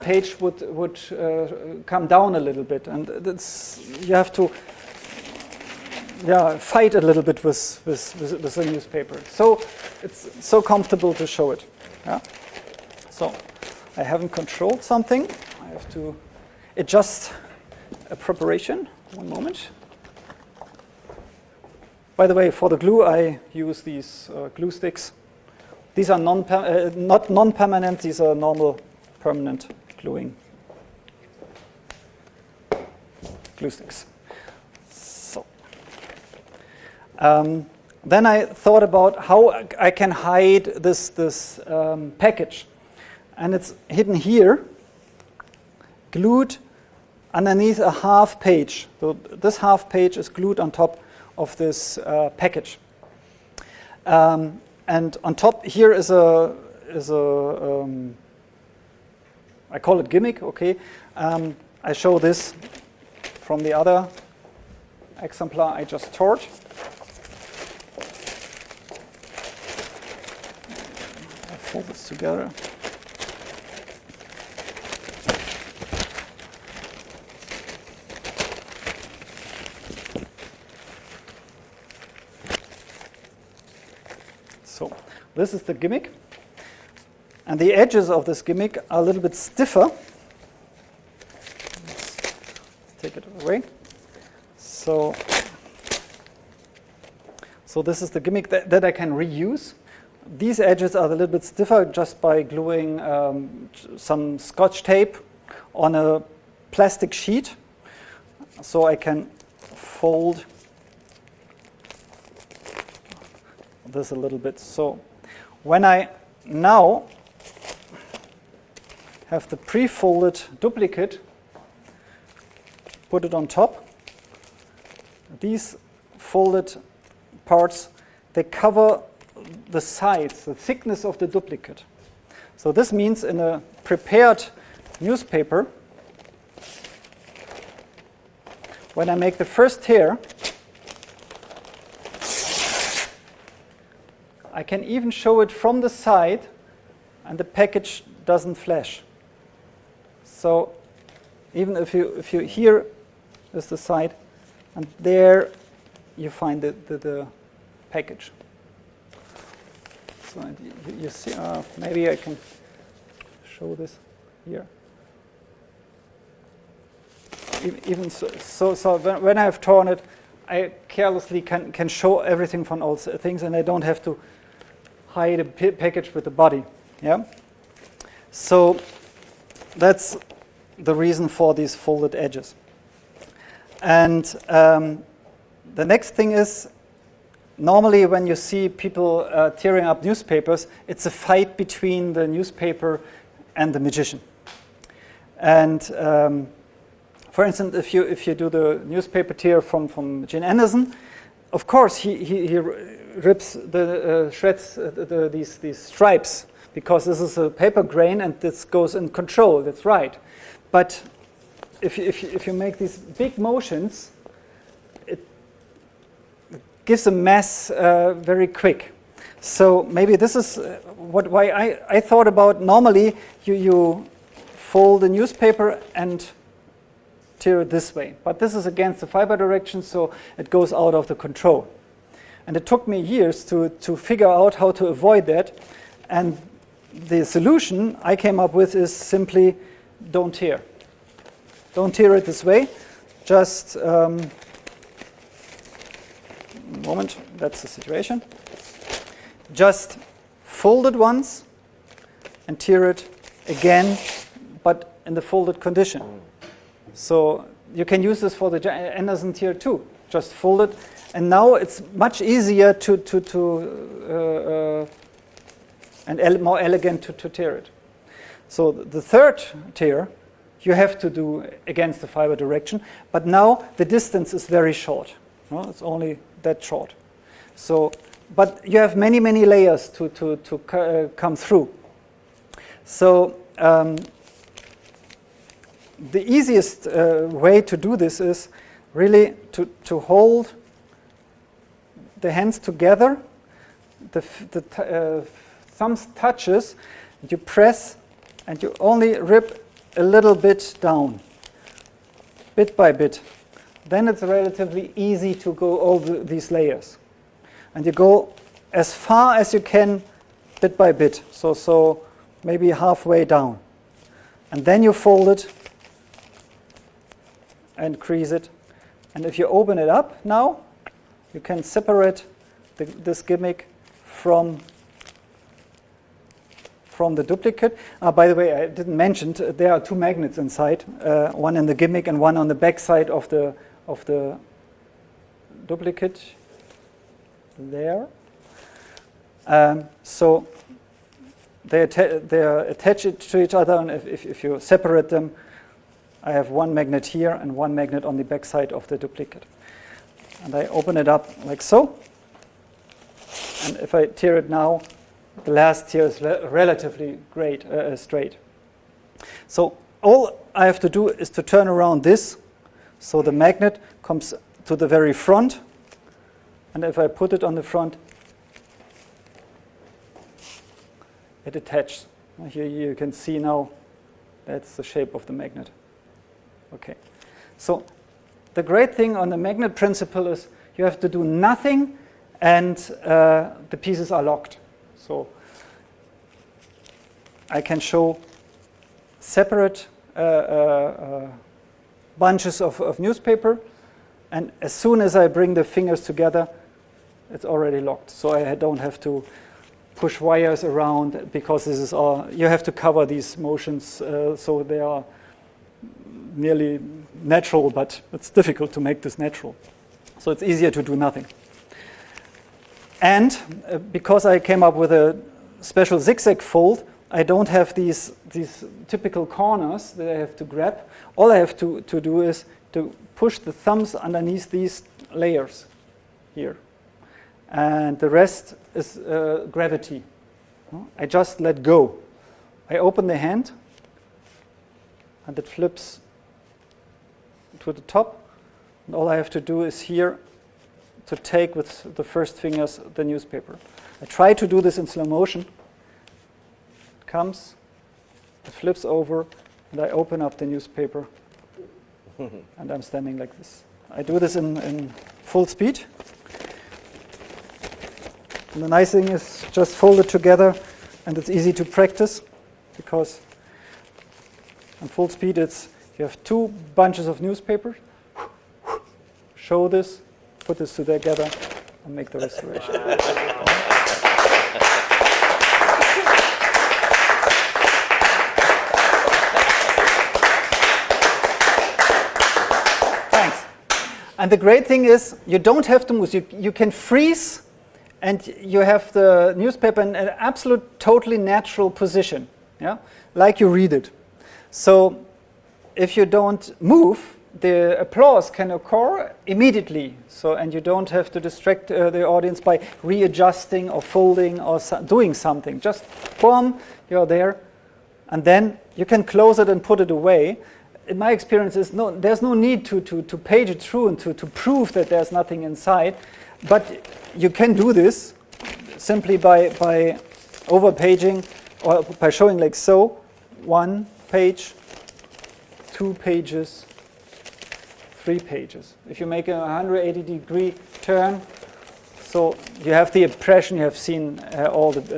page would come down a little bit, and you have to fight a little bit with the newspaper. So it's so comfortable to show it. Yeah? So I haven't controlled something. I have to adjust a preparation. One moment. By the way, for the glue, I use these glue sticks. These are not non-permanent. These are normal permanent gluing glue sticks. So then I thought about how I can hide this package, and it's hidden here, glued underneath a half page. So this half page is glued on top of this package, and on top here is a I call it gimmick. Okay, I show this from the other exemplar I just tore. I fold this together. So this is the gimmick, and the edges of this gimmick are a little bit stiffer. Let's take it away. So this is the gimmick that I can reuse. These edges are a little bit stiffer just by gluing some Scotch tape on a plastic sheet. So I can fold this a little bit. So when I now have the pre-folded duplicate, put it on top, these folded parts, they cover the sides, the thickness of the duplicate. So this means in a prepared newspaper, when I make the first tear, I can even show it from the side, and the package doesn't flash. So even if you here is the side, and there you find the package. So you see, maybe I can show this here. Even so when I have torn it, I carelessly can show everything from all things, and I don't have to hide a package with the body. Yeah. So that's the reason for these folded edges. And the next thing is, normally when you see people tearing up newspapers, it's a fight between the newspaper and the magician. And for instance, if you do the newspaper tear from Jane Anderson, of course he rips shreds these stripes, because this is a paper grain and this goes in control. That's right. But if you make these big motions, it gives a mess very quick. So maybe this is why I thought about, normally you fold the newspaper and tear it this way. But this is against the fiber direction, so it goes out of the control. And it took me years to figure out how to avoid that. And the solution I came up with is simply don't tear. Don't tear it this way. Just, moment, that's the situation. Just fold it once and tear it again, but in the folded condition. So you can use this for the Anderson tear too. Just fold it, and now it's much easier and more elegant to tear it. So the third tear you have to do against the fiber direction, but now the distance is very short. No? It's only that short. So, but you have many layers to come through. So the easiest way to do this is really to hold the hands together, the thumbs touches, and you press, and you only rip a little bit down, bit by bit, then it's relatively easy to go over these layers. And you go as far as you can, bit by bit, so maybe halfway down. And then you fold it and crease it. And if you open it up now, you can separate this gimmick from the duplicate. By the way, I didn't mention there are two magnets inside, one in the gimmick and one on the back side of the duplicate there. So they attach it to each other, and if you separate them, I have one magnet here and one magnet on the back side of the duplicate. And I open it up like so. And if I tear it now, the last tear is relatively straight. So all I have to do is to turn around this, so the magnet comes to the very front. And if I put it on the front, it attaches. Here you can see now that's the shape of the magnet. Okay. So the great thing on the magnet principle is you have to do nothing and the pieces are locked. So I can show separate bunches of newspaper, and as soon as I bring the fingers together, it's already locked. So I don't have to push wires around, because this is all, you have to cover these motions so they are nearly natural, but it's difficult to make this natural. So it's easier to do nothing. And because I came up with a special zigzag fold, I don't have these typical corners that I have to grab. All I have to do is to push the thumbs underneath these layers here. And the rest is gravity. I just let go. I open the hand, and it flips to the top. And all I have to do is here to take with the first fingers the newspaper. I try to do this in slow motion. It comes, it flips over, and I open up the newspaper, and I'm standing like this. I do this in full speed. And the nice thing is just fold it together, and it's easy to practice, because in full speed you have two bunches of newspaper. Show this, put this together, and make the restoration. Thanks. And the great thing is you don't have to move. You can freeze, and you have the newspaper in an absolute, totally natural position, yeah, like you read it. So if you don't move, the applause can occur immediately. So, and you don't have to distract the audience by readjusting or folding or doing something. Just boom, you're there, and then you can close it and put it away. In my experience, there's no need to page it through and to prove that there's nothing inside. But you can do this simply by over-paging, or by showing like so, 1 page, 2 pages, 3 pages. If you make a 180-degree turn, so you have the impression you have seen all the